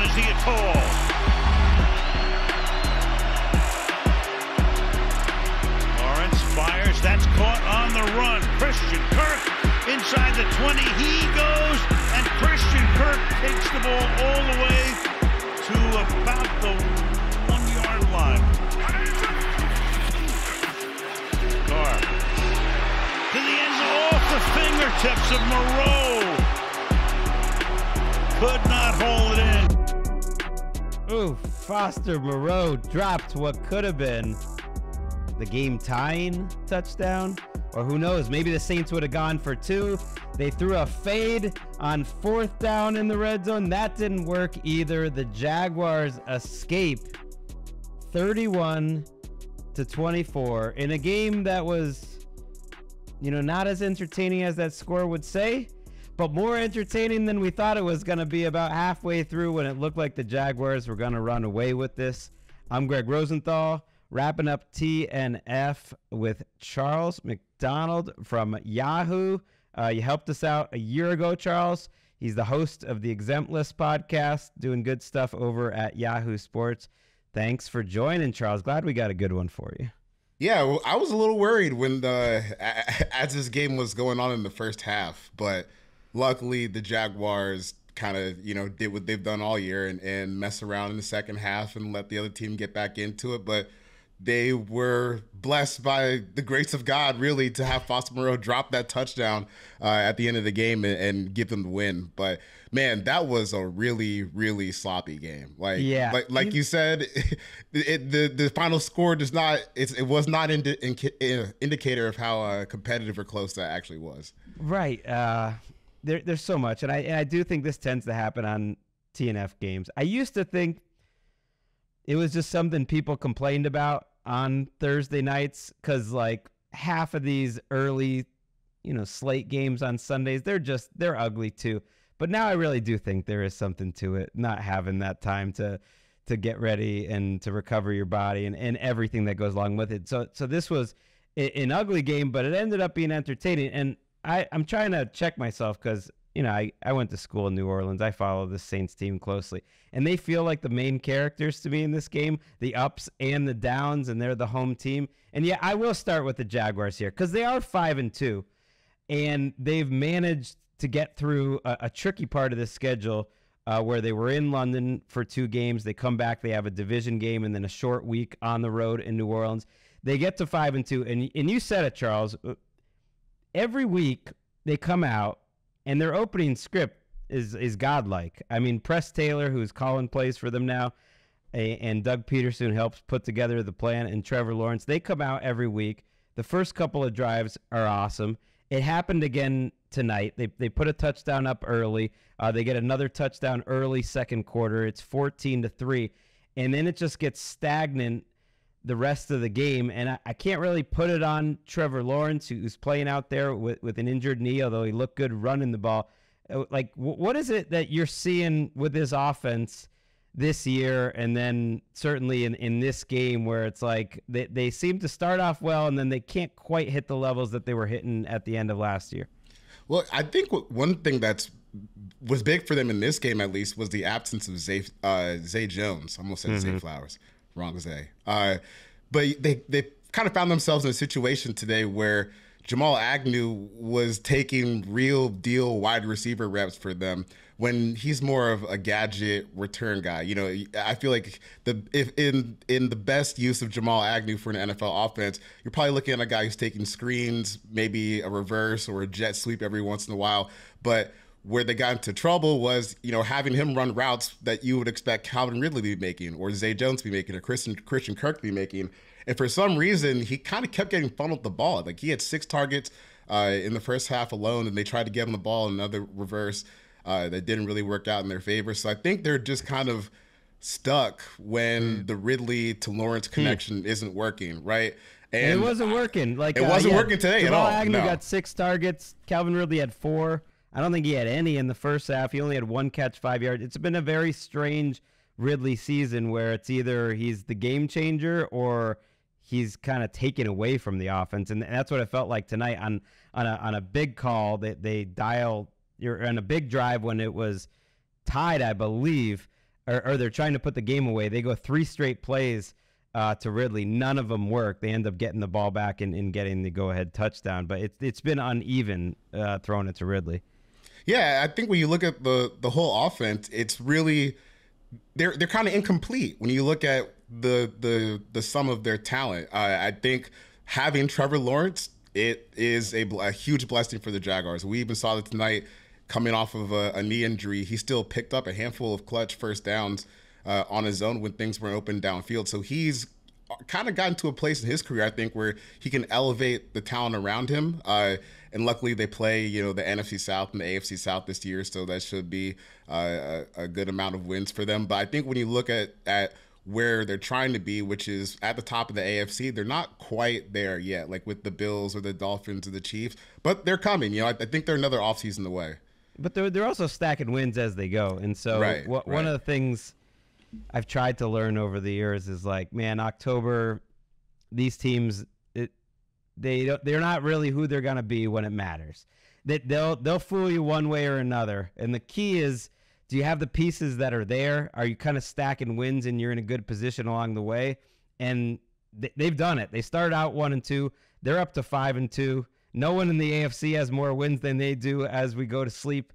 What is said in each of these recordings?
Is he a call? Lawrence fires. That's caught on the run. Christian Kirk inside the 20. He goes, and Christian Kirk takes the ball all the way to about the 1-yard line. Carr to the end zone, off the fingertips of Moreau. Could not hold it in. Ooh, Foster Moreau dropped what could have been the game-tying touchdown. Or who knows, maybe the Saints would have gone for 2. They threw a fade on 4th down in the red zone. That didn't work either. The Jaguars escape 31-24 in a game that was, not as entertaining as that score would say, but more entertaining than we thought it was going to be about halfway through when it looked like the Jaguars were going to run away with this. I'm Gregg Rosenthal, wrapping up TNF with Charles McDonald from Yahoo. You helped us out a year ago, Charles. He's the host of the Exempt List podcast, doing good stuff over at Yahoo Sports. Thanks for joining, Charles. Glad we got a good one for you. Yeah, well, I was a little worried when as this game was going on in the first half, but luckily the Jaguars kind of, did what they've done all year and mess around in the second half and let the other team get back into it. But they were blessed by the grace of God, really, to have Foster Moreau drop that touchdown at the end of the game and give them the win. But man, that was a really, really sloppy game. Like you said, the final score does not. It was not an indicator of how competitive or close that actually was. Right. There's so much, and I do think this tends to happen on TNF games. I used to think it was just something people complained about on Thursday nights, because like half of these early, slate games on Sundays, they're ugly too. But now I really do think there is something to it, not having that time to get ready and to recover your body and everything that goes along with it. So this was an ugly game, but it ended up being entertaining. And I'm trying to check myself because, I went to school in New Orleans. I follow the Saints team closely. And they feel like the main characters to me in this game, the ups and the downs, and they're the home team. And yeah, I will start with the Jaguars here because they are 5-2, and they've managed to get through a tricky part of the schedule where they were in London for 2 games. They come back, they have a division game, and then a short week on the road in New Orleans. They get to 5-2, and you said it, Charles. Every week they come out, and their opening script is godlike. I mean, Press Taylor, who's calling plays for them now, and Doug Peterson helps put together the plan, and Trevor Lawrence, they come out every week. The first couple of drives are awesome. It happened again tonight. They put a touchdown up early. They get another touchdown early second quarter. It's 14-3, and then it just gets stagnant the rest of the game. And I can't really put it on Trevor Lawrence, who's playing out there with an injured knee, although he looked good running the ball. Like, what is it that you're seeing with his offense this year, and then certainly in this game, where it's like they seem to start off well, and then they can't quite hit the levels that they were hitting at the end of last year? Well, I think one thing was big for them in this game, at least, was the absence of Zay Jones. I almost said Zay Flowers. Wrong Zay. But they kind of found themselves in a situation today where Jamal Agnew was taking real deal wide receiver reps for them when he's more of a gadget return guy. I feel like if in the best use of Jamal Agnew for an NFL offense, you're probably looking at a guy who's taking screens, maybe a reverse or a jet sweep every once in a while. But where they got into trouble was, having him run routes that you would expect Calvin Ridley to be making, or Zay Jones to be making, or Christian Kirk to be making. And for some reason, he kind of kept getting funneled the ball. Like, he had 6 targets in the first half alone, and they tried to get him the ball in another reverse that didn't really work out in their favor. So I think they're just kind of stuck when the Ridley to Lawrence connection isn't working, right? And it wasn't working. It wasn't working today Jamal at all. Agnew got 6 targets. Calvin Ridley had 4. I don't think he had any in the first half. He only had 1 catch, 5 yards. It's been a very strange Ridley season where it's either he's the game changer or he's kind of taken away from the offense. And that's what it felt like tonight on a big call that they dial. You're on a big drive when it was tied, I believe. or they're trying to put the game away. They go 3 straight plays to Ridley. None of them work. They end up getting the ball back and getting the go-ahead touchdown. But it's been uneven throwing it to Ridley. Yeah, I think when you look at the whole offense, it's really they're kind of incomplete when you look at the sum of their talent. I think having Trevor Lawrence, it is a huge blessing for the Jaguars. We even saw it tonight coming off of a knee injury. He still picked up a handful of clutch first downs on his own when things weren't open downfield. So he's kind of gotten to a place in his career, I think, where he can elevate the talent around him. And luckily they play, the NFC South and the AFC South this year, so that should be a good amount of wins for them. But I think when you look at where they're trying to be, which is at the top of the AFC, they're not quite there yet, like with the Bills or the Dolphins or the Chiefs. But they're coming. I think they're another offseason away. But they're also stacking wins as they go. And so one of the things I've tried to learn over the years is October, these teams, they're not really who they're going to be when it matters. They'll fool you one way or another. And the key is, do you have the pieces that are there? Are you kind of stacking wins and you're in a good position along the way? And they've done it. They started out 1-2. They're up to 5-2. No one in the AFC has more wins than they do as we go to sleep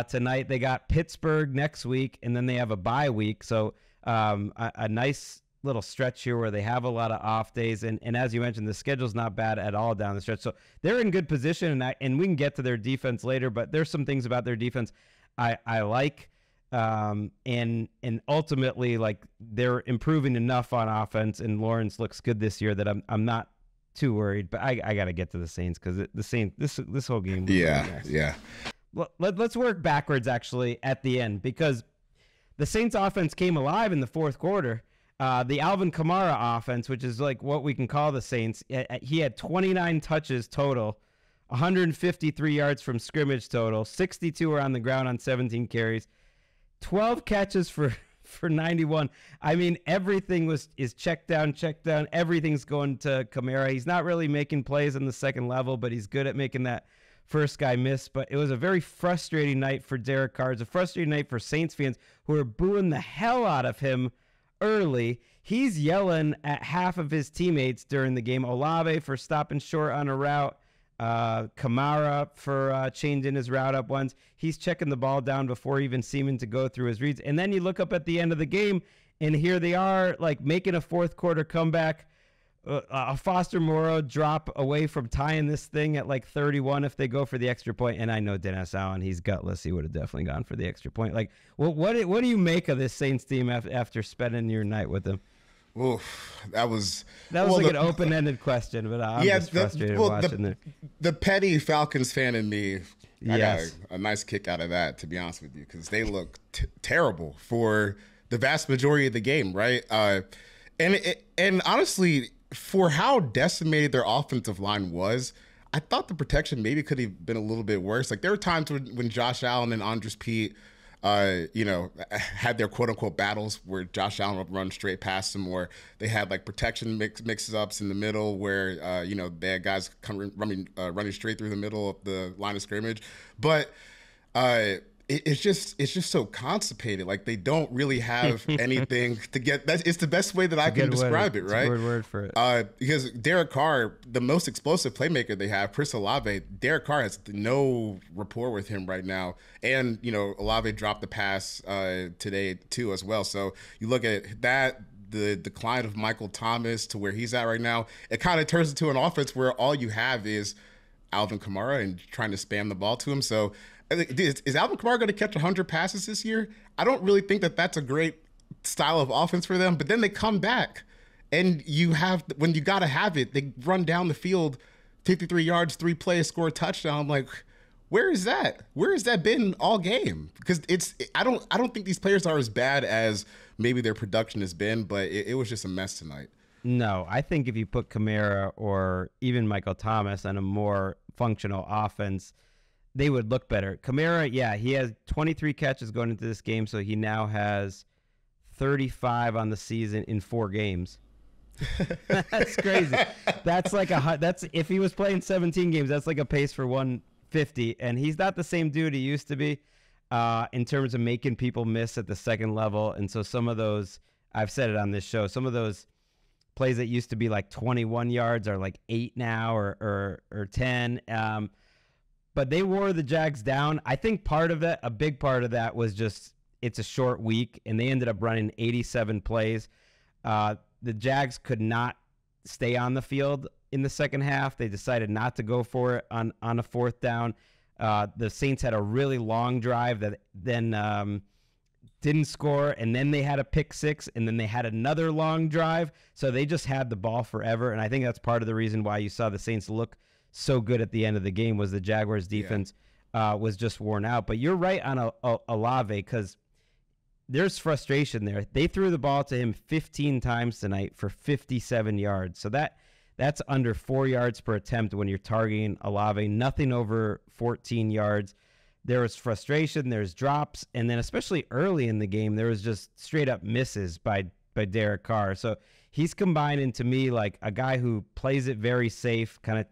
tonight. They got Pittsburgh next week, and then they have a bye week. So a nice little stretch here where they have a lot of off days. And as you mentioned, the schedule's not bad at all down the stretch. So they're in good position, and we can get to their defense later, but there's some things about their defense I like. And ultimately, they're improving enough on offense, and Lawrence looks good this year that I'm not too worried. But I got to get to the Saints because the Saints this whole game. Yeah. Well, let's work backwards actually at the end, because the Saints offense came alive in the fourth quarter. The Alvin Kamara offense, which is what we can call the Saints, he had 29 touches total, 153 yards from scrimmage total, 62 were on the ground on 17 carries, 12 catches for 91. I mean, everything is check down. Everything's going to Kamara. He's not really making plays on the second level, but he's good at making that first guy miss. But it was a very frustrating night for Derek Carr. It's a frustrating night for Saints fans who are booing the hell out of him early. He's yelling at half of his teammates during the game. Olave for stopping short on a route. Kamara for changing his route up once. He's checking the ball down before even seeming to go through his reads. And then you look up at the end of the game, and here they are, making a fourth quarter comeback. A Foster Moreau drop away from tying this thing at 31 if they go for the extra point. And I know Dennis Allen, he's gutless. He would have definitely gone for the extra point. What do you make of this Saints team after spending your night with them? Oof, that was an open-ended question, but I'm just frustrated watching it. The petty Falcons fan in me, I Yes. got a nice kick out of that, to be honest with you, because they look terrible for the vast majority of the game, right? And honestly, for how decimated their offensive line was, I thought the protection maybe could have been a little bit worse. There were times when Josh Allen and Andres Pete had their quote unquote battles where Josh Allen would run straight past them, or they had protection mixes ups in the middle where, they had guys running straight through the middle of the line of scrimmage. But it's just so constipated. They don't really have anything to get. It's the best way that I can describe it, right? It's a good word for it. Because Derek Carr, the most explosive playmaker they have, Chris Olave, Derek Carr has no rapport with him right now. And, Olave dropped the pass today too as well. So you look at that, the decline of Michael Thomas to where he's at right now, it kind of turns into an offense where all you have is Alvin Kamara and trying to spam the ball to him. So is Alvin Kamara going to catch 100 passes this year? I don't really think that that's a great style of offense for them. But then they come back, and when you got to have it, they run down the field, 53 yards, 3 plays, score a touchdown. I'm like, where is that? Where has that been all game? Because I don't think these players are as bad as maybe their production has been, but it was just a mess tonight. No, I think if you put Kamara or even Michael Thomas on a more functional offense, they would look better. Kamara, he has 23 catches going into this game, so he now has 35 on the season in 4 games. That's crazy. That's if he was playing 17 games, that's a pace for 150, and he's not the same dude he used to be. in terms of making people miss at the second level. And so some of those, I've said it on this show, some of those plays that used to be like 21 yards are like 8 now or 10. But they wore the Jags down. I think a big part of that was just it's a short week, and they ended up running 87 plays. The Jags could not stay on the field in the second half. They decided not to go for it on a fourth down. The Saints had a really long drive that then didn't score, and then they had a pick six, and then they had another long drive. So they just had the ball forever, and I think that's part of the reason why you saw the Saints look so good at the end of the game was the Jaguars' defense was just worn out. But you're right on Olave, because there's frustration there. They threw the ball to him 15 times tonight for 57 yards. So that's under 4 yards per attempt when you're targeting Olave, nothing over 14 yards. There was frustration, there's drops, and then especially early in the game, there was just straight up misses by Derek Carr. So he's combining to me like a guy who plays it very safe, kind of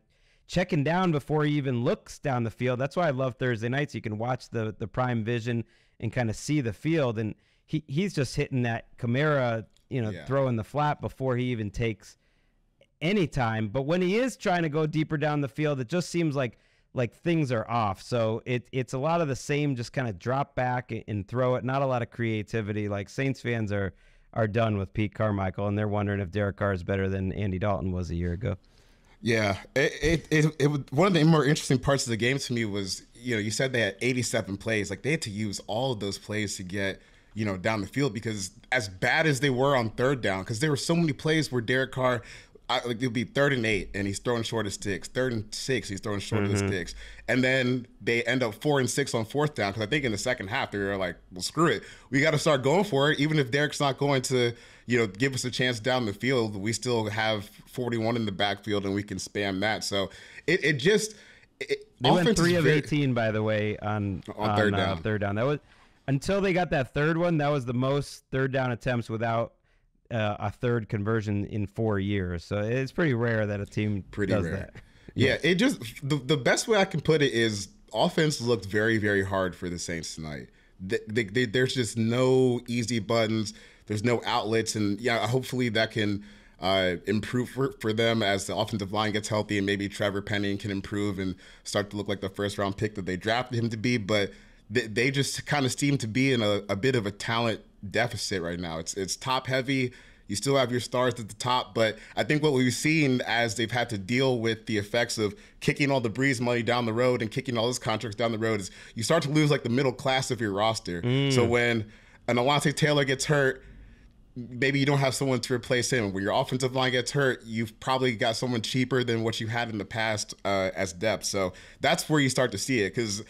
checking down before he even looks down the field. That's why I love Thursday nights. You can watch the prime vision and kind of see the field, and he's just hitting that Kamara, throwing the flat before he even takes any time. But when he is trying to go deeper down the field, it just seems like things are off. So it's a lot of the same, just kind of drop back and throw it. Not a lot of creativity. Like Saints fans are done with Pete Carmichael, and they're wondering if Derek Carr is better than Andy Dalton was a year ago. Yeah, it one of the more interesting parts of the game to me was, you said they had 87 plays. Like they had to use all of those plays to get, down the field, because as bad as they were on third down, because there were so many plays where Derek Carr, it'll be 3rd and 8 and he's throwing short of sticks. 3rd and 6, he's throwing short of the sticks. And then they end up 4 and 6 on fourth down, because I think in the second half they were like, well, screw it. We got to start going for it. Even if Derek's not going to, give us a chance down the field, we still have 41 in the backfield and we can spam that. So they went 3 of 18, by the way, on third down. That was, until they got that third one, that was the most third down attempts without a third conversion in 4 years. So it's pretty rare that a team does that. Yeah, it just the best way I can put it is offense looked very, very hard for the Saints tonight. There's just no easy buttons. There's no outlets, and hopefully that can improve for them as the offensive line gets healthy, and maybe Trevor Penning can improve and start to look like the first-round pick that they drafted him to be. But they just kind of seem to be in a bit of a talent deficit right now. It's top heavy. You still have your stars at the top, but I think what we've seen as they've had to deal with the effects of kicking all the Breeze money down the road and kicking all those contracts down the road is you start to lose like the middle class of your roster. So when an Alontae Taylor gets hurt, maybe you don't have someone to replace him. When your offensive line gets hurt, you've probably got someone cheaper than what you had in the past as depth. So that's where you start to see it, because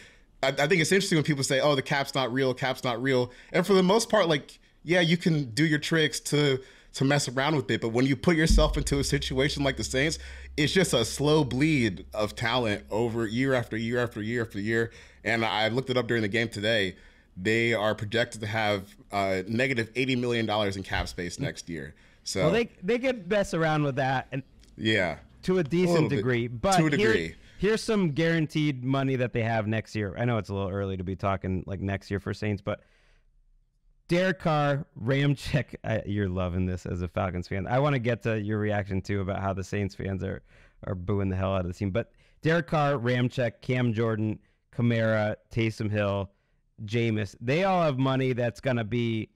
I think it's interesting when people say, oh, the cap's not real. And for the most part, like, yeah, you can do your tricks to mess around with it. But when you put yourself into a situation like the Saints, it's just a slow bleed of talent over year after year after year after year. And I looked it up during the game today. They are projected to have negative $80 million in cap space next year. So they could mess around with that, and to a decent degree. But to a degree. Here's some guaranteed money that they have next year. I know it's a little early to be talking like next year for Saints, but Derek Carr, Ramczyk, you're loving this as a Falcons fan. I want to get to your reaction too about how the Saints fans are booing the hell out of the team. But Derek Carr, Ramczyk, Cam Jordan, Kamara, Taysom Hill, Jameis, they all have money that's going to be,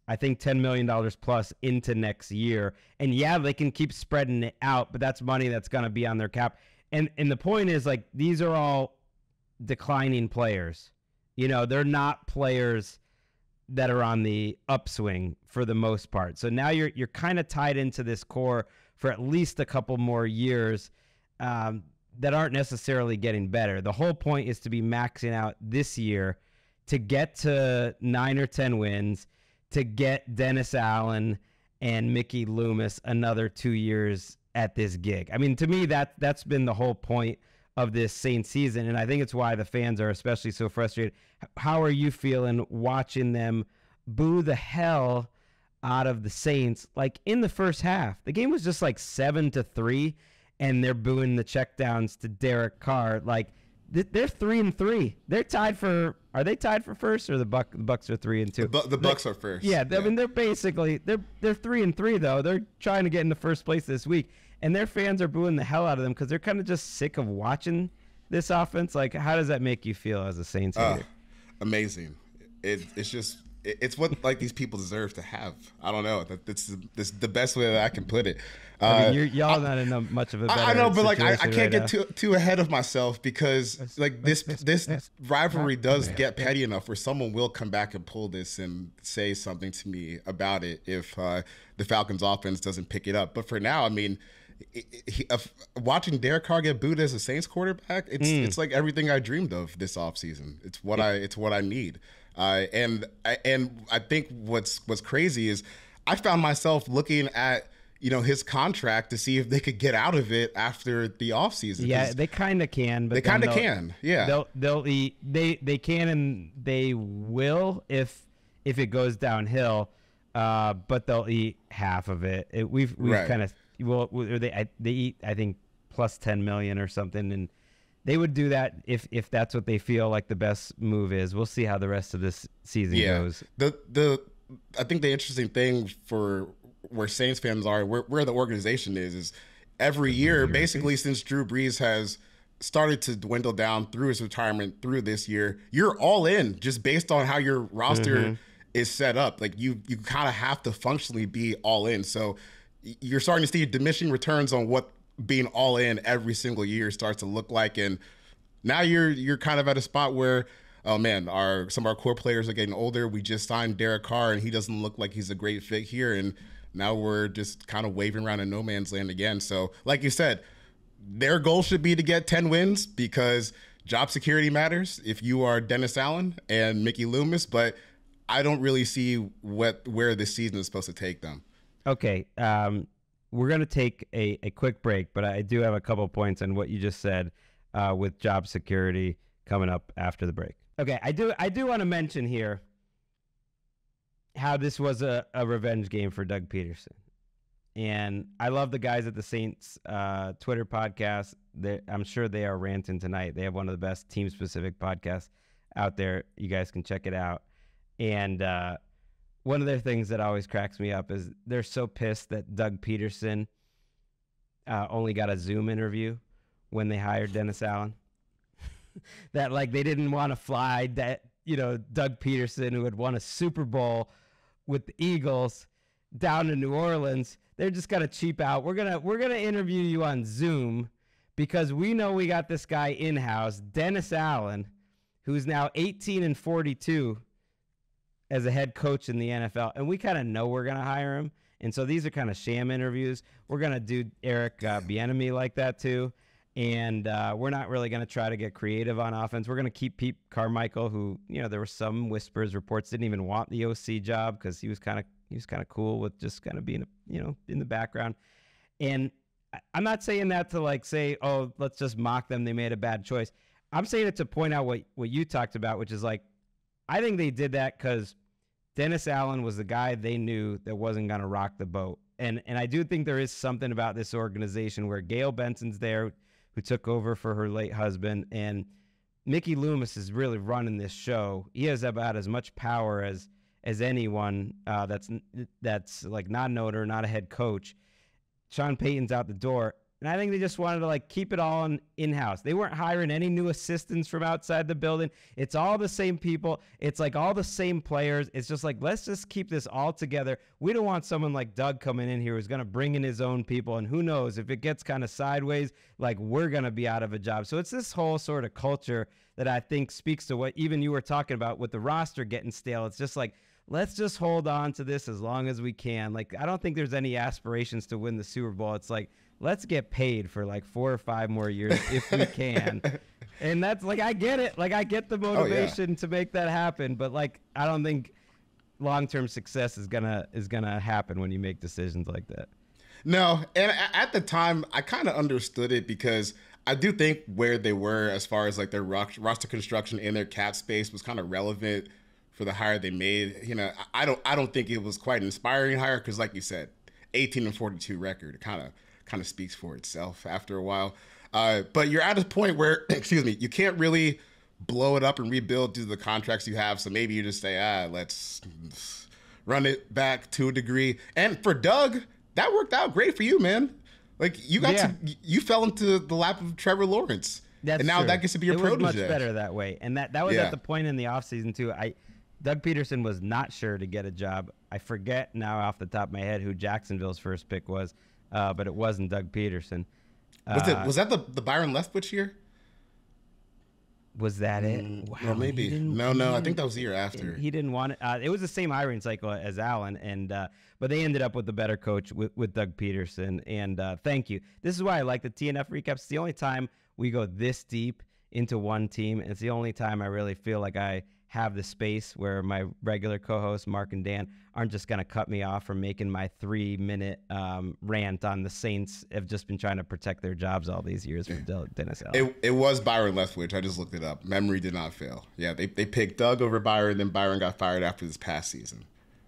I think, $10 million plus into next year. And yeah, they can keep spreading it out, but that's money that's going to be on their cap. And the point is, like, these are all declining players. They're not players that are on the upswing for the most part. So now you're kind of tied into this core for at least a couple more years that aren't necessarily getting better. The whole point is to be maxing out this year to get to 9 or 10 wins, to get Dennis Allen and Mickey Loomis another 2 years at this gig. I mean, to me, that's been the whole point of this Saints season, and I think it's why the fans are especially so frustrated. How are you feeling watching them boo the hell out of the Saints? Like, in the first half, the game was just like 7-3, and they're booing the checkdowns to Derek Carr. Like, they're 3-3. They're tied for Are they tied for first, or the Bucks are 3-2? The Bucks are first. Yeah, I mean they're basically they're 3-3 though. They're trying to get into first place this week, and their fans are booing the hell out of them because they're kind of just sick of watching this offense. Like, how does that make you feel as a Saints hater? Amazing. It's what like these people deserve to have. I don't know. That's the best way that I can put it. I mean, y'all not in much of a better I know, but like I can't right get too ahead of myself because like this rivalry does get petty enough where someone will come back and pull this and say something to me about it if the Falcons offense doesn't pick it up. But for now, I mean, watching Derek Carr get booed as a Saints quarterback, it's like everything I dreamed of this offseason. It's what I need. And I think what's crazy is I found myself looking at his contract to see if they could get out of it after the offseason. Yeah, they kind of can, but they kind of can. Yeah, they'll eat. They can and they will if it goes downhill. But they'll eat half of it. We've right. kind of they eat I think plus 10 million or something, and they would do that if that's what they feel like the best move is. We'll see how the rest of this season goes. I think the interesting thing for where Saints fans are, where the organization is every year, basically since Drew Brees has started to dwindle down through his retirement through this year, you're all in just based on how your roster is set up. Like you kind of have to functionally be all in. So you're starting to see diminishing returns on what being all in every single year starts to look like. And now you're kind of at a spot where, oh man, some of our core players are getting older. We just signed Derek Carr and he doesn't look like he's a great fit here. And now we're just kind of waving around in no man's land again. So like you said, their goal should be to get 10 wins because job security matters if you are Dennis Allen and Mickey Loomis, but I don't really see where this season is supposed to take them. Okay. We're going to take a quick break, but I do have a couple points on what you just said with job security coming up after the break. Okay. I do want to mention here how this was a revenge game for Doug Peterson. And I love the guys at the Saints Twitter podcast. I'm sure they are ranting tonight. They have one of the best team-specific podcasts out there. You guys can check it out. And one of their things that always cracks me up is they're so pissed that Doug Peterson only got a Zoom interview when they hired Dennis Allen. That like they didn't want to fly that, Doug Peterson, who had won a Super Bowl with the Eagles, down to New Orleans. They're just gonna cheap out. We're gonna interview you on Zoom because we know we got this guy in-house, Dennis Allen, who's now 18-42 as a head coach in the NFL, and we kind of know we're gonna hire him. And so these are kind of sham interviews. We're gonna do Eric Bieniemy like that too, and we're not really gonna try to get creative on offense. We're gonna keep Pete Carmichael, who there were some whispers, reports didn't even want the OC job because he was kind of cool with just kind of being in the background. And I'm not saying that to like say, oh, let's just mock them, they made a bad choice. I'm saying it to point out what you talked about, which is like, I think they did that because Dennis Allen was the guy they knew that wasn't going to rock the boat. And I do think there is something about this organization where Gail Benson's there, who took over for her late husband, and Mickey Loomis is really running this show. He has about as much power as anyone that's like not an owner, not a head coach. Sean Payton's out the door. And I think they just wanted to like keep it all in-house. They weren't hiring any new assistants from outside the building. It's all the same people. It's like all the same players. It's just like, let's just keep this all together. We don't want someone like Doug coming in here who's going to bring in his own people. And who knows, if it gets kind of sideways, like we're going to be out of a job. So it's this whole sort of culture that I think speaks to what even you were talking about with the roster getting stale. It's just like, let's just hold on to this as long as we can. Like, I don't think there's any aspirations to win the Super Bowl. It's like, let's get paid for like 4 or 5 more years if we can. And that's like, I get it. Like, I get the motivation to make that happen. But like, I don't think long-term success is gonna happen when you make decisions like that. No. And at the time, I kind of understood it because I do think where they were as far as like their roster construction and their cap space was kind of relevant for the hire they made. I don't think it was quite an inspiring hire because, like you said, 18-42 record kind of speaks for itself after a while. But you're at a point where, excuse me, you can't really blow it up and rebuild due to the contracts you have. So maybe you just say, let's run it back to a degree. And for Doug, that worked out great for you, man. Like you fell into the lap of Trevor Lawrence. That's and now true. that gets to be your protege. It was much better that way. And that was at the point in the offseason too. Doug Peterson was not sure to get a job. I forget now off the top of my head who Jacksonville's first pick was, but it wasn't Doug Peterson. Was that the Byron Leftwich year? Was that it? Wow, or maybe. No. I think that was the year after. He didn't want it. It was the same hiring cycle as Allen, but they ended up with a better coach with Doug Peterson. And thank you. This is why I like the TNF recaps. It's the only time we go this deep into one team. And it's the only time I really feel like I have the space where my regular co-hosts, Mark and Dan, aren't just going to cut me off from making my 3-minute rant on the Saints have just been trying to protect their jobs all these years with Dennis Allen. It was Byron Leftwich. I just looked it up. Memory did not fail. Yeah, they picked Doug over Byron, then Byron got fired after this past season.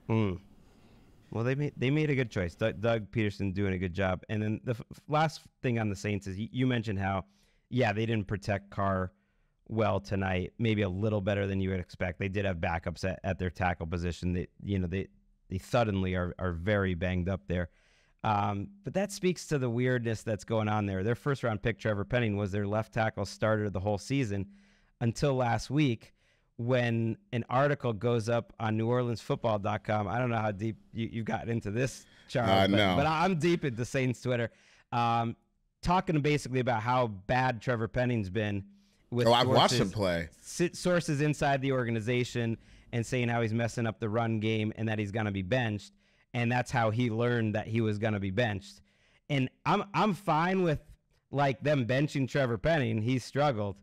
Well, they made a good choice. Doug Peterson doing a good job. And then the last thing on the Saints is you mentioned how, they didn't protect Carr well tonight, maybe a little better than you would expect. They did have backups at their tackle position. They suddenly are very banged up there. But that speaks to the weirdness that's going on there. Their first round pick, Trevor Penning, was their left tackle starter the whole season until last week when an article goes up on NewOrleansFootball.com. I don't know how deep you got into this, Charles, but I'm deep into Saints Twitter, talking basically about how bad Trevor Penning's been. I've watched him play. Sources inside the organization and saying how he's messing up the run game and that he's going to be benched, and that's how he learned that he was going to be benched. And I'm fine with like them benching Trevor Penning. He struggled,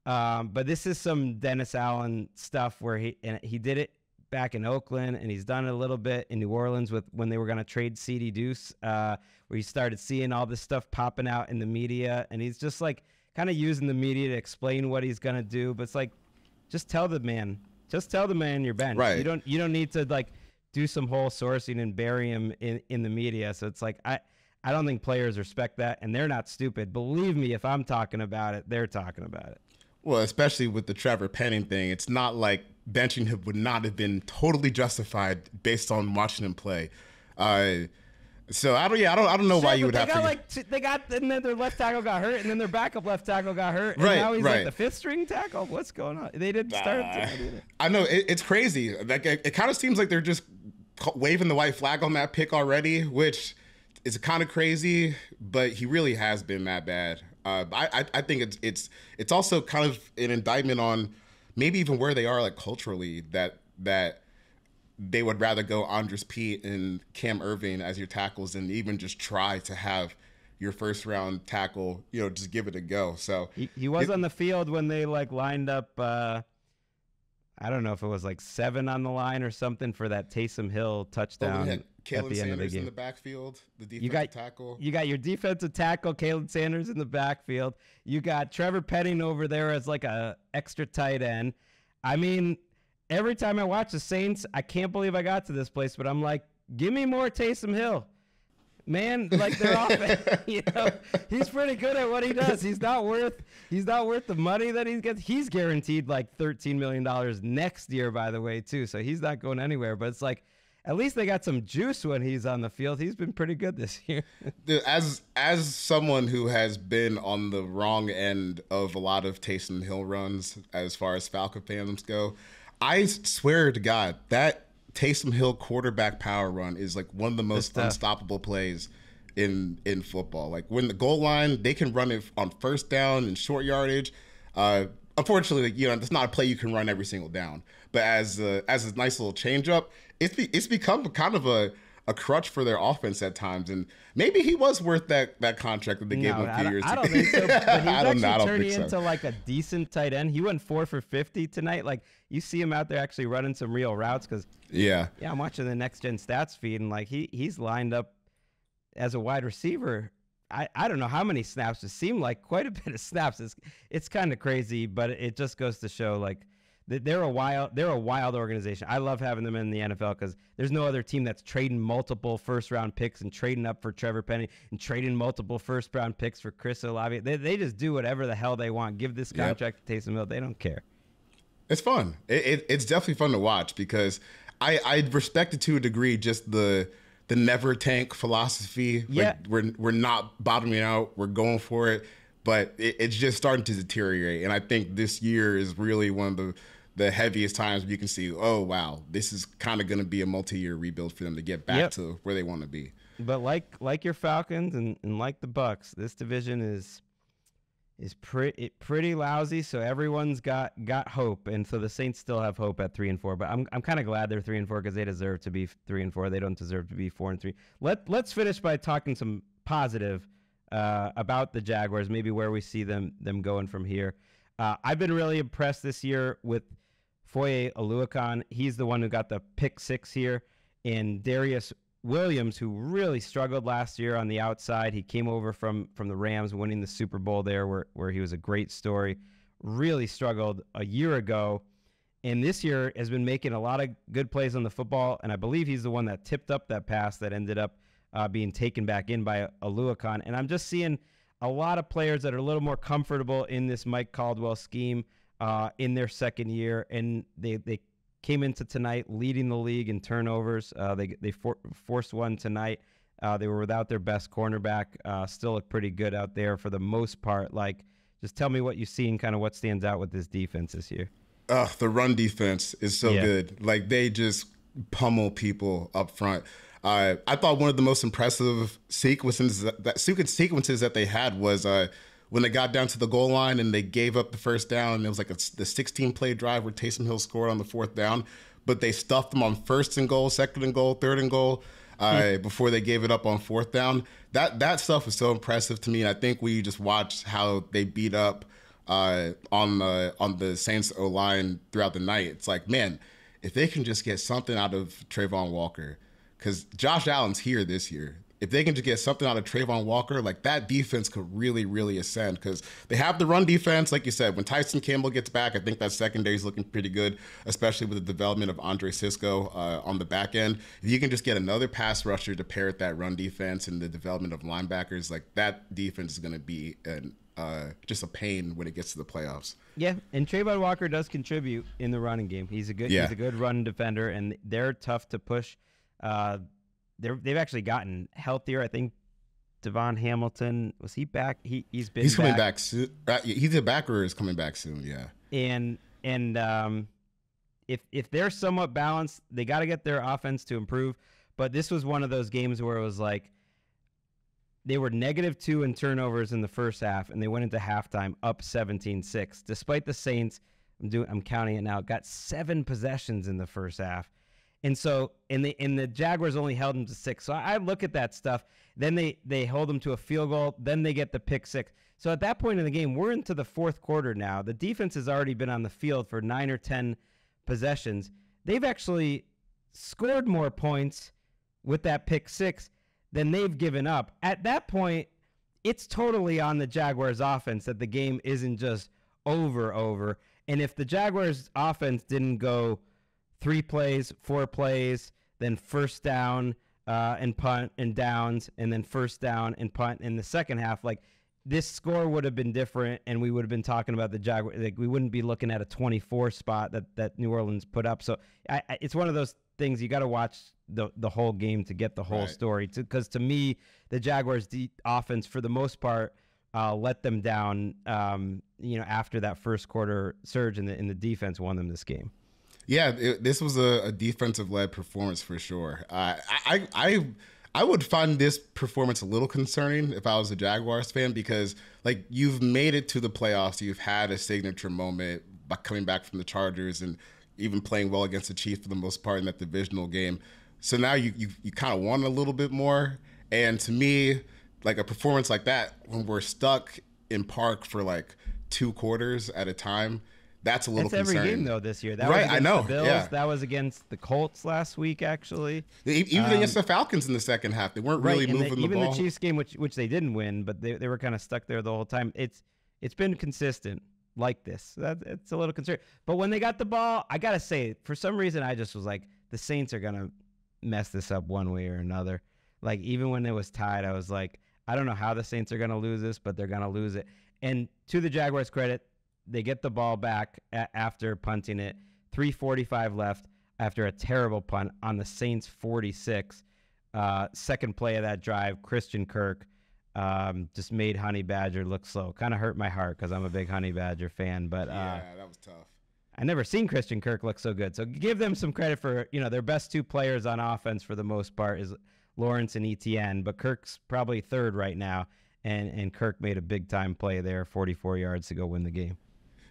but this is some Dennis Allen stuff where he did it back in Oakland, and he's done it a little bit in New Orleans when they were going to trade CD Deuce, where he started seeing all this stuff popping out in the media, and he's just like kind of using the media to explain what he's going to do. But it's like, just tell the man you're benched. Right. You don't need to like do some whole sourcing and bury him in the media. So it's like, I don't think players respect that, and they're not stupid. Believe me, if I'm talking about it, they're talking about it. Well, especially with the Trevor Penning thing, it's not like benching him would not have been totally justified based on watching him play. So I don't know why you would have to. And then their left tackle got hurt, and then their backup left tackle got hurt, and now he's like the fifth string tackle. What's going on? They didn't start. I know it's crazy. Like it kind of seems like they're just waving the white flag on that pick already, which is kind of crazy. But he really has been that bad. I think it's also kind of an indictment on maybe even where they are like culturally that they would rather go Andres Pete and Cam Irving as your tackles than even just try to have your first round tackle, just give it a go. So he was on the field when they like lined up. I don't know if it was like 7 on the line or something for that Taysom Hill touchdown at the end Sanders of the game. In the backfield, the defensive tackle. You got your defensive tackle, Kalen Sanders in the backfield. You got Trevor Penning over there as like a extra tight end. I mean, every time I watch the Saints, I can't believe I got to this place, but I'm like, give me more Taysom Hill. Man, like they're off. He's pretty good at what he does. He's not worth the money that he gets. He's guaranteed like $13 million next year, by the way, too. So he's not going anywhere. But it's like, at least they got some juice when he's on the field. He's been pretty good this year. As someone who has been on the wrong end of a lot of Taysom Hill runs as far as Falcon fandoms go, I swear to God, that Taysom Hill quarterback power run is like one of the most unstoppable plays in football. Like when the goal line, they can run it on first down and short yardage. Unfortunately, that's not a play you can run every single down. But as a nice little change up, it's become kind of a crutch for their offense at times. And maybe he was worth that contract that they gave him a few years ago. I don't think so. But he's actually turning so. into like a decent tight end. He went 4 for 50 tonight. Like you see him out there actually running some real routes because I'm watching the Next Gen Stats feed, and like he's lined up as a wide receiver. I don't know how many snaps. It seemed like quite a bit of snaps. It's kind of crazy, but it just goes to show like They're a wild organization. I love having them in the NFL because there's no other team that's trading multiple first-round picks and trading up for Trevor Penny and trading multiple first-round picks for Chris Olave. They just do whatever the hell they want. Give this contract to Taysom Hill. They don't care. It's fun. It's definitely fun to watch because I respect it to a degree, just the never tank philosophy. Yeah. Like we're not bottoming out. We're going for it. But it's just starting to deteriorate. And I think this year is really one of the heaviest times you can see, oh, wow, this is kind of going to be a multi-year rebuild for them to get back to where they want to be. But like your Falcons and like the Bucks, this division is pretty lousy. So everyone's got hope. And so the Saints still have hope at 3-4. But I'm kind of glad they're 3-4 because they deserve to be 3-4. They don't deserve to be 4-3. Let's finish by talking some positive about the Jaguars, maybe where we see them going from here. I've been really impressed this year with Foye Oluokun. He's the one who got the pick 6 here. And Darius Williams, who really struggled last year on the outside. He came over from the Rams, winning the Super Bowl there, where he was a great story. Really struggled a year ago. And this year has been making a lot of good plays on the football. And I believe he's the one that tipped up that pass that ended up being taken back in by Oluokun. And I'm just seeing a lot of players that are a little more comfortable in this Mike Caldwell scheme in their second year. And they came into tonight leading the league in turnovers. They forced one tonight. They were without their best cornerback. Still look pretty good out there for the most part. Like, just tell me what you see and kind of what stands out with this defense this year. The run defense is so good. Like, they just pummel people up front. I thought one of the most impressive sequences that they had was when they got down to the goal line and they gave up the first down. And it was like the 16-play drive where Taysom Hill scored on the 4th down, but they stuffed them on 1st and goal, 2nd and goal, 3rd and goal before they gave it up on 4th down. That stuff was so impressive to me. And I think we just watched how they beat up on the Saints O-line throughout the night. It's like, man, if they can just get something out of Trayvon Walker. Because Josh Allen's here this year. If they can just get something out of Trayvon Walker, like that defense could really, really ascend. Because they have the run defense, like you said. When Tyson Campbell gets back, I think that secondary is looking pretty good, especially with the development of Andre Sisco on the back end. If you can just get another pass rusher to pair with that run defense and the development of linebackers, like that defense is going to be just a pain when it gets to the playoffs. Yeah, and Trayvon Walker does contribute in the running game. He's a good run defender, and they're tough to push. They've actually gotten healthier. I think Devon Hamilton, was he back? He's coming back soon. He's a backer is coming back soon. Yeah. And if they're somewhat balanced, they got to get their offense to improve. But this was one of those games where it was like they were -2 in turnovers in the first half, and they went into halftime up 17-6. Despite the Saints, I'm counting it now, got 7 possessions in the first half. And so, and the Jaguars only held them to 6. So I look at that stuff. Then they hold them to a field goal. Then they get the pick 6. So at that point in the game, we're into the 4th quarter now. The defense has already been on the field for 9 or 10 possessions. They've actually scored more points with that pick 6 than they've given up. At that point, it's totally on the Jaguars offense that the game isn't just over. And if the Jaguars offense didn't go 3 plays, 4 plays, then first down and punt and downs, and then first down and punt in the second half, like this score would have been different, and we would have been talking about the Jaguars. Like, we wouldn't be looking at a 24 spot that New Orleans put up. So it's one of those things you got to watch the whole game to get the whole story. Because to me, the Jaguars' offense, for the most part, let them down. After that first quarter surge, and the defense won them this game. Yeah, this was a defensive-led performance for sure. I would find this performance a little concerning if I was a Jaguars fan, because like you've made it to the playoffs, you've had a signature moment by coming back from the Chargers and even playing well against the Chiefs for the most part in that divisional game. So now you kind of want a little bit more. And to me, like a performance like that, when we're stuck in park for like 2 quarters at a time, that's a little concerning. Every game, though, this year. That was against the Bills. That was against the Colts last week, actually. Even against the Falcons in the second half. They weren't really moving the ball. Even the Chiefs game, which they didn't win, but they were kind of stuck there the whole time. It's been consistent like this. It's a little concerning. But when they got the ball, I got to say, for some reason, I just was like, the Saints are going to mess this up one way or another. Like, even when it was tied, I was like, I don't know how the Saints are going to lose this, but they're going to lose it. And to the Jaguars' credit, they get the ball back after punting it. 3:45 left after a terrible punt on the Saints' 46. Second play of that drive, Christian Kirk just made Honey Badger look slow. Kind of hurt my heart because I'm a big Honey Badger fan. But yeah, that was tough. I never seen Christian Kirk look so good. So give them some credit for, their best two players on offense for the most part is Lawrence and Etienne, but Kirk's probably third right now, and Kirk made a big-time play there, 44 yards to go win the game.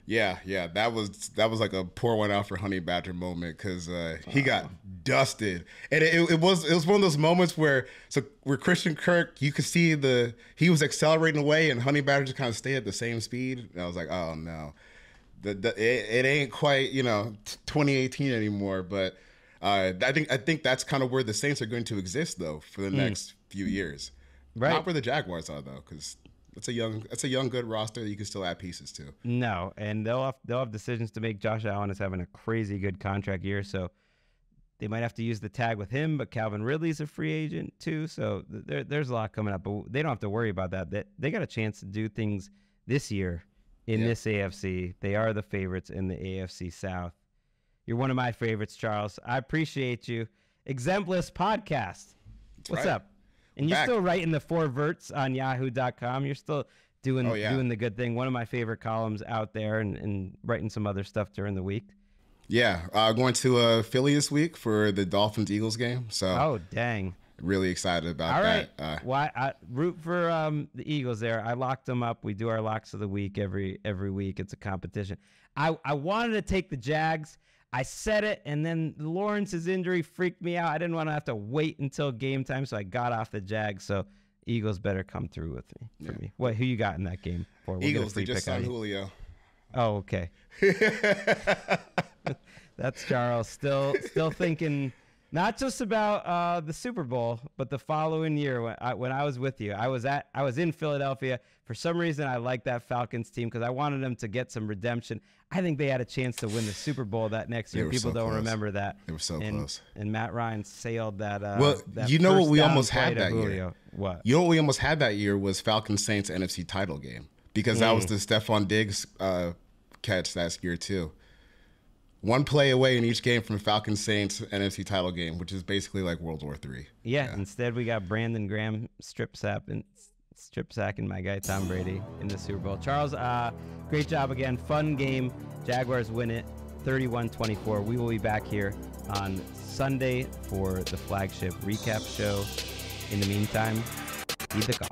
Yeah, that was like a pour one out for Honey Badger moment because he got dusted, and it was one of those moments where Christian Kirk, you could see he was accelerating away, and Honey Badger just kind of stayed at the same speed. And I was like, oh no, it ain't quite 2018 anymore, but. I think that's kind of where the Saints are going to exist though for the next few years. Right. Not where the Jaguars are though, because it's a young good roster that you can still add pieces to. No, and they'll have decisions to make. Josh Allen is having a crazy good contract year, so they might have to use the tag with him. But Calvin Ridley's a free agent too, so there's a lot coming up. But they don't have to worry about that. They got a chance to do things this year in this AFC. They are the favorites in the AFC South. You're one of my favorites, Charles. I appreciate you. Exempless Podcast. What's up? And you're still writing the 4 verts on Yahoo.com. You're still doing the good thing. One of my favorite columns out there, and writing some other stuff during the week. Yeah, going to Philly this week for the Dolphins-Eagles game. So dang. Really excited about that. All right. Well, I root for the Eagles there. I locked them up. We do our locks of the week every week. It's a competition. I wanted to take the Jags. I said it, and then Lawrence's injury freaked me out. I didn't want to have to wait until game time, so I got off the Jags. So Eagles better come through with me. For me. Who you got in that game? Eagles, they just signed Julio. Oh, okay. That's Charles. Still thinking not just about the Super Bowl, but the following year when I was with you. I was in Philadelphia. For some reason, I liked that Falcons team because I wanted them to get some redemption. I think they had a chance to win the Super Bowl that next year. People don't remember that. They were so close. And Matt Ryan sailed that. That what we almost had that Julio. year? What? You know what we almost had that year was Falcons Saints NFC title game because that was the Stephon Diggs catch last year too. One play away in each game from Falcons Saints NFC title game, which is basically like World War III. Yeah. Instead, we got Brandon Graham strip sacking my guy Tom Brady in the Super Bowl. Charles, great job again. Fun game. Jaguars win it 31-24. We will be back here on Sunday for the flagship recap show. In the meantime, eat the coffee.